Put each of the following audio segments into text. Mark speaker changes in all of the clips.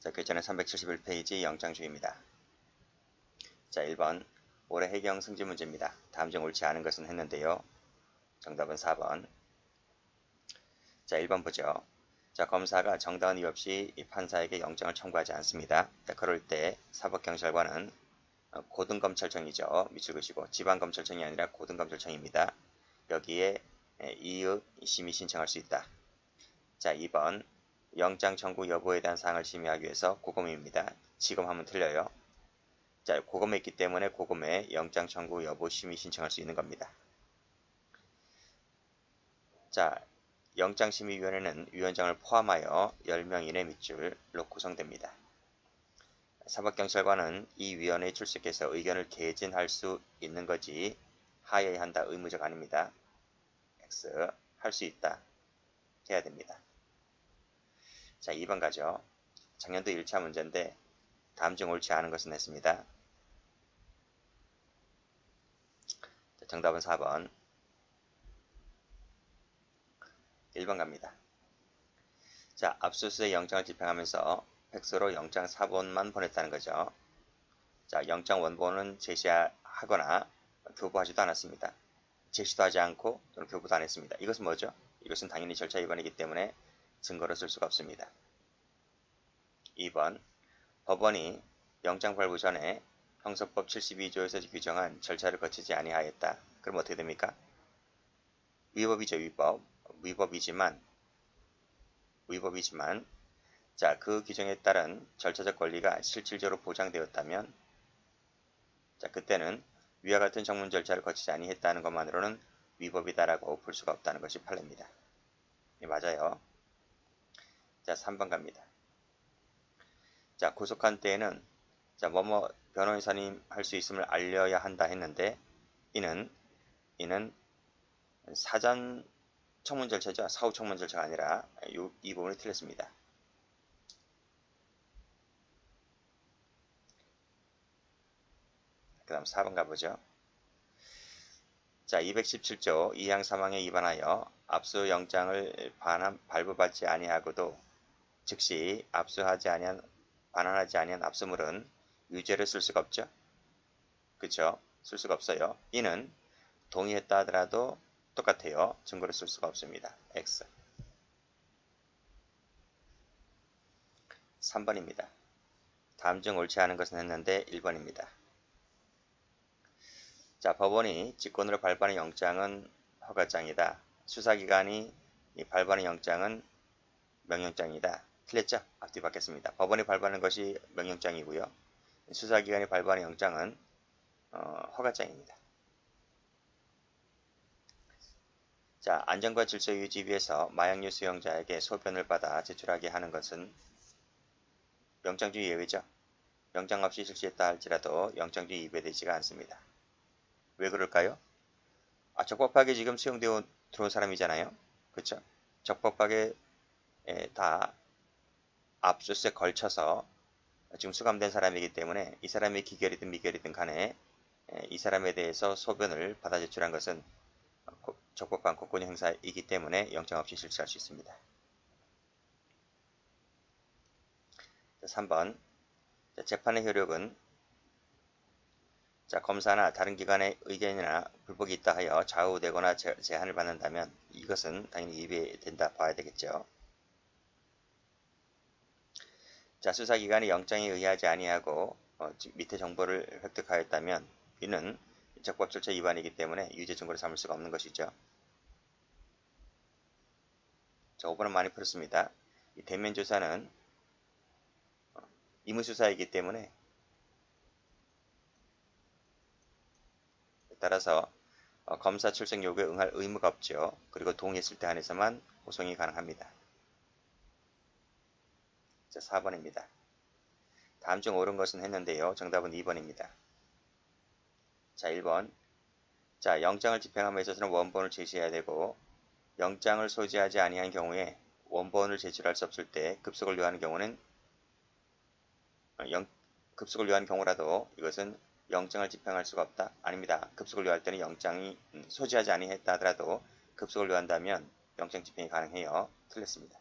Speaker 1: 자, 교재는 371페이지 영장주의입니다. 자, 1번. 올해 해경 승지 문제입니다. 다음 중 옳지 않은 것은 했는데요. 정답은 4번. 자, 1번 보죠. 자, 검사가 정당한 이유 없이 이 판사에게 영장을 청구하지 않습니다. 자, 그럴 때 사법경찰관은 고등검찰청이죠. 밑줄 그시고 지방검찰청이 아니라 고등검찰청입니다. 여기에 이의 심의 신청할 수 있다. 자, 2번. 영장 청구 여부에 대한 사항을 심의하기 위해서 고검입니다. 지검 하면 틀려요. 자, 고검에 있기 때문에 고검에 영장 청구 여부 심의 신청할 수 있는 겁니다. 자, 영장심의위원회는 위원장을 포함하여 10명 이내 밑줄로 구성됩니다. 사법경찰관은 이 위원회에 출석해서 의견을 개진할 수 있는 거지 하여야 한다 의무적 아닙니다. X 할 수 있다 해야 됩니다. 자, 2번 가죠. 작년도 1차 문제인데 다음 중 옳지 않은 것은 했습니다. 자, 정답은 4번. 1번 갑니다. 자, 압수수색 영장을 집행하면서 팩스로 영장 사본만 보냈다는 거죠. 자, 영장 원본은 제시하거나 교부하지도 않았습니다. 제시도 하지 않고 또는 교부도 안 했습니다. 이것은 뭐죠? 이것은 당연히 절차 위반이기 때문에 증거로 쓸 수가 없습니다. 2번. 법원이 영장 발부 전에 형사법 72조에서 규정한 절차를 거치지 아니하였다. 그럼 어떻게 됩니까? 위법이죠. 위법이지만 자, 그 규정에 따른 절차적 권리가 실질적으로 보장되었다면 자, 그때는 위와 같은 정문 절차를 거치지 아니했다는 것만으로는 위법이다라고 볼 수가 없다는 것이 판례입니다. 네, 맞아요. 자, 3번 갑니다. 자, 구속한 때에는 자, 뭐뭐 변호사님 할 수 있음을 알려야 한다 했는데 이는 사전 청문 절차죠. 사후 청문 절차가 아니라 이 부분이 틀렸습니다. 그 다음 4번 가보죠. 자, 217조 2항 3항에 위반하여 압수영장을 발부받지 아니하고도 즉시 반환하지 아니한 압수물은 유죄를 쓸 수가 없죠. 그쵸? 쓸 수가 없어요. 이는 동의했다 하더라도 똑같아요. 증거를 쓸 수가 없습니다. X. 3번입니다. 다음 중 옳지 않은 것은 했는데 1번입니다. 자, 법원이 직권으로 발부하는 영장은 허가장이다. 수사기관이 발부하는 영장은 명령장이다. 틀렸죠? 앞뒤 바뀌었습니다. 법원이 발부하는 것이 명령장이고요. 수사기관이 발부하는 영장은 허가장입니다. 자, 안전과 질서 유지 위해서 마약류 수용자에게 소변을 받아 제출하게 하는 것은 영장주의 예외죠. 영장 없이 실시했다 할지라도 영장주의 위배되지가 않습니다. 왜 그럴까요? 적법하게 지금 수용되어 들어온 사람이잖아요. 그렇죠? 적법하게 다 압수수색 걸쳐서 지금 수감된 사람이기 때문에 이 사람이 기결이든 미결이든 간에 이 사람에 대해서 소변을 받아 제출한 것은 적법한 공권력 행사이기 때문에 영장 없이 실시할 수 있습니다. 3번. 재판의 효력은 자, 검사나 다른 기관의 의견이나 불복이 있다 하여 좌우되거나 제한을 받는다면 이것은 당연히 위배된다 봐야 되겠죠. 자, 수사기관이 영장에 의하지 아니하고 밑에 정보를 획득하였다면 이는 적법 절차 위반이기 때문에 유죄 증거를 삼을 수가 없는 것이죠. 자, 5번은 많이 풀었습니다. 이 대면 조사는 의무수사이기 때문에 따라서 검사 출석 요구에 응할 의무가 없죠. 그리고 동의했을 때 한해서만 호송이 가능합니다. 자, 4번입니다. 다음 중 옳은 것은 했는데요. 정답은 2번입니다. 자, 1번. 자, 영장을 집행함에 있어서는 원본을 제시해야 되고 영장을 소지하지 아니한 경우에 원본을 제출할 수 없을 때 급속을 요하는 경우는 급속을 요하는 경우라도 이것은 영장을 집행할 수가 없다. 아닙니다. 급속을 요할 때는 영장이 소지하지 아니했다 하더라도 급속을 요한다면 영장 집행이 가능해요. 틀렸습니다.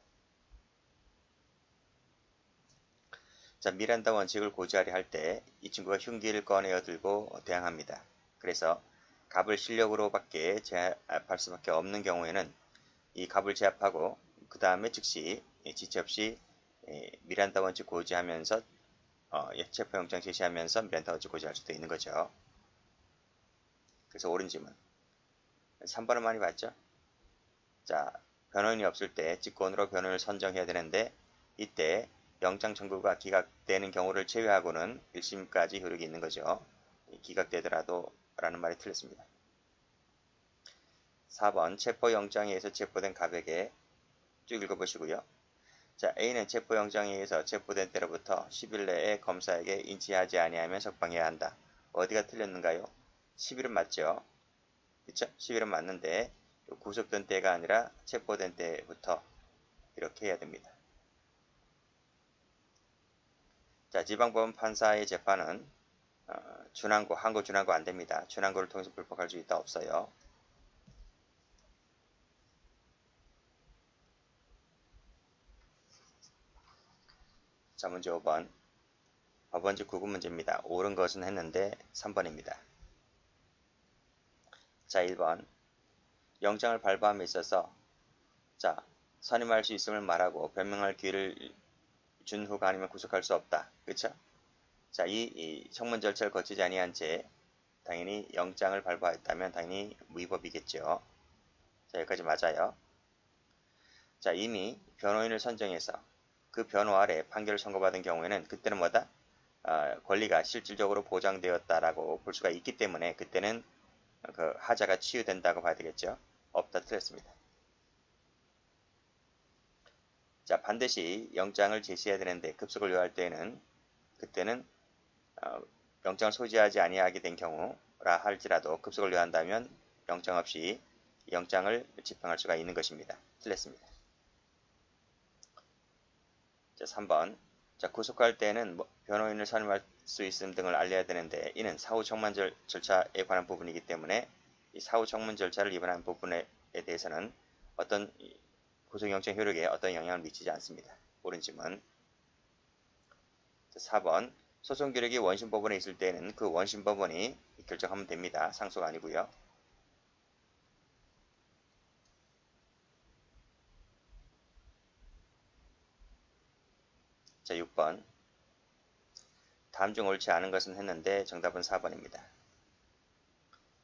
Speaker 1: 자, 미란다 원칙을 고지하려 할 때 이 친구가 흉기를 꺼내어 들고 대항합니다. 그래서 갑을 실력으로밖에 제압할 수밖에 없는 경우에는 이 갑을 제압하고 그 다음에 즉시 지체 없이 미란다 원칙 고지하면서 체포영장 제시하면서 미란다 원칙 고지할 수도 있는 거죠. 그래서 옳은 질문. 3번은 많이 봤죠? 자, 변호인이 없을 때 직권으로 변호인을 선정해야 되는데 이때 영장 청구가 기각되는 경우를 제외하고는 1심까지 효력이 있는 거죠. 기각되더라도 라는 말이 틀렸습니다. 4번 체포영장에 의해서 체포된 갑에게 쭉 읽어보시고요. 자, A는 체포영장에 의해서 체포된 때로부터 10일 내에 검사에게 인지하지 아니하면 석방해야 한다. 어디가 틀렸는가요? 10일은 맞죠? 그쵸? 10일은 맞는데 구속된 때가 아니라 체포된 때부터 이렇게 해야 됩니다. 자, 지방법원 판사의 재판은 항고 준항고 안 됩니다. 준항고를 통해서 불법할 수 있다 없어요. 자, 문제 5번. 법원지 구분 문제입니다. 옳은 것은 했는데 3번입니다. 자, 1번. 영장을 발부함에 있어서 자, 선임할 수 있음을 말하고 변명할 기회를 준 후가 아니면 구속할 수 없다. 그쵸? 자, 이 청문 절차를 거치지 아니한 채 당연히 영장을 발부하였다면 당연히 무위법이겠죠. 자, 여기까지 맞아요. 자, 이미 변호인을 선정해서 그 변호 아래 판결을 선고받은 경우에는 그때는 뭐다? 권리가 실질적으로 보장되었다라고 볼 수가 있기 때문에 그때는 그 하자가 치유된다고 봐야 되겠죠. 없다 틀렸습니다. 자, 반드시 영장을 제시해야 되는데 급속을 요할 때에는 그때는 영장을 소지하지 아니하게 된 경우라 할지라도 급속을 요한다면 영장 없이 영장을 집행할 수가 있는 것입니다. 틀렸습니다. 자, 3번. 자, 구속할 때는 변호인을 선임할 수 있음 등을 알려야 되는데 이는 사후 청문 절차에 관한 부분이기 때문에 이 사후 청문 절차를 위반한 부분에 대해서는 어떤 구속영장 효력에 어떤 영향을 미치지 않습니다. 옳은 질문. 4번. 소송 기록이 원심법원에 있을 때는 그 원심법원이 결정하면 됩니다. 상소가 아니고요. 자, 6번. 다음 중 옳지 않은 것은 했는데 정답은 4번입니다.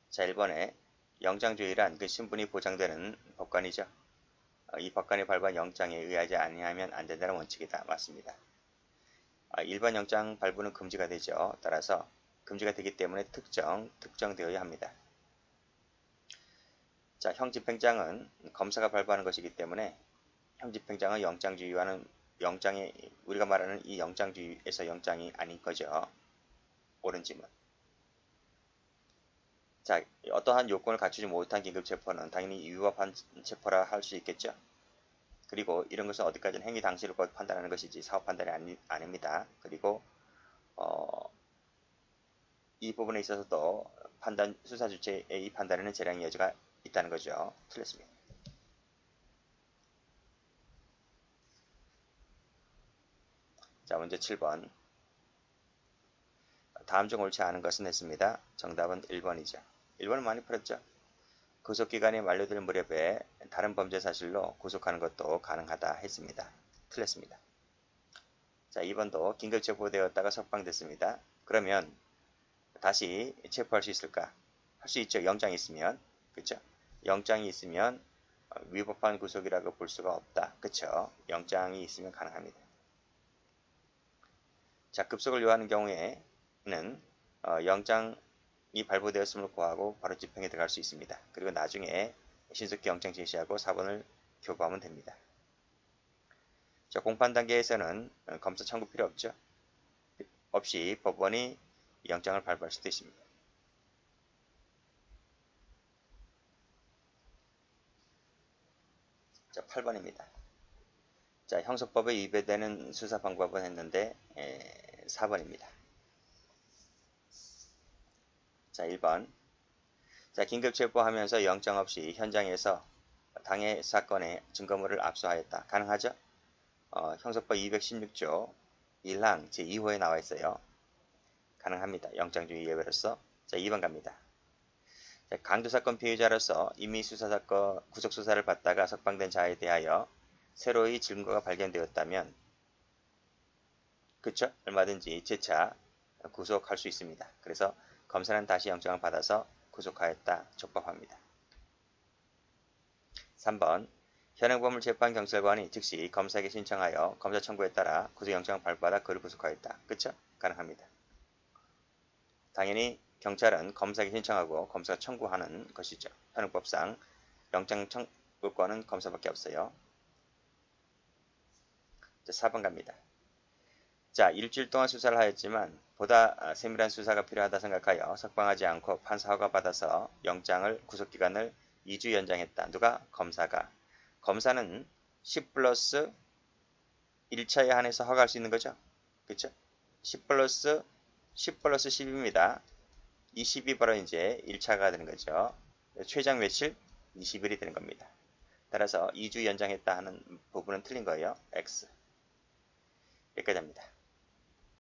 Speaker 1: 자, 1번에 영장주의란 그 신분이 보장되는 법관이죠. 이 법관이 발부한 영장에 의하지 아니하면 안 된다는 원칙이다. 맞습니다. 일반 영장 발부는 금지가 되죠. 따라서 금지가 되기 때문에 특정되어야 합니다. 자, 형집행장은 검사가 발부하는 것이기 때문에 형집행장은 영장주의와는 우리가 말하는 이 영장주의에서 영장이 아닌 거죠. 옳은 질문. 자, 어떠한 요건을 갖추지 못한 긴급체포는 당연히 위법한 체포라 할 수 있겠죠. 그리고 이런 것은 어디까지는 행위 당시를 판단하는 것이지 사후 판단이 아닙니다. 그리고 이 부분에 있어서도 수사 주체의 이 판단에는 재량의 여지가 있다는 거죠. 틀렸습니다. 자, 문제 7번. 다음 중 옳지 않은 것은 했습니다. 정답은 1번이죠. 1번은 많이 풀었죠. 구속기간이 만료될 무렵에 다른 범죄 사실로 구속하는 것도 가능하다 했습니다. 틀렸습니다. 자, 2번도 긴급 체포되었다가 석방됐습니다. 그러면 다시 체포할 수 있을까? 할 수 있죠. 영장이 있으면. 그쵸? 영장이 있으면 위법한 구속이라고 볼 수가 없다. 그쵸? 영장이 있으면 가능합니다. 자, 급속을 요하는 경우에는 영장이 발부되었음을 고하고 바로 집행에 들어갈 수 있습니다. 그리고 나중에 신속히 영장 제시하고 사본을 교부하면 됩니다. 자, 공판 단계에서는 검사 청구 필요 없죠. 없이 법원이 영장을 발부할 수도 있습니다. 자, 8번입니다. 자, 형사법에 위배되는 수사 방법은 했는데 4번입니다. 자, 1번. 자, 긴급 체포하면서 영장 없이 현장에서 당해 사건의 증거물을 압수하였다. 가능하죠? 형사법 216조 1항 제2호에 나와 있어요. 가능합니다. 영장주의 예외로서. 자, 2번 갑니다. 자, 강도사건 피의자로서 이미 수사사건 구속수사를 받다가 석방된 자에 대하여 새로이 증거가 발견되었다면 그쵸? 얼마든지 재차 구속할 수 있습니다. 그래서 검사는 다시 영장을 받아서 구속하였다. 적법합니다. 3번 현행범을재판경찰관이 즉시 검사에게 신청하여 검사 청구에 따라 구속영장을 발부받아 그를 구속하였다. 그쵸? 가능합니다. 당연히 경찰은 검사에게 신청하고 검사가 청구하는 것이죠. 현행법상 영장 청구권은 검사밖에 없어요. 자, 4번 갑니다. 자, 일주일 동안 수사를 하였지만 보다 세밀한 수사가 필요하다 생각하여 석방하지 않고 판사 허가 받아서 영장을 구속기간을 2주 연장했다. 누가? 검사가. 검사는 10 플러스 1차에 한해서 허가할 수 있는 거죠. 그쵸? 10 플러스 10입니다. 20이 바로 이제 1차가 되는 거죠. 최장 며칠? 20일이 되는 겁니다. 따라서 2주 연장했다 하는 부분은 틀린 거예요. X. 여기까지 합니다.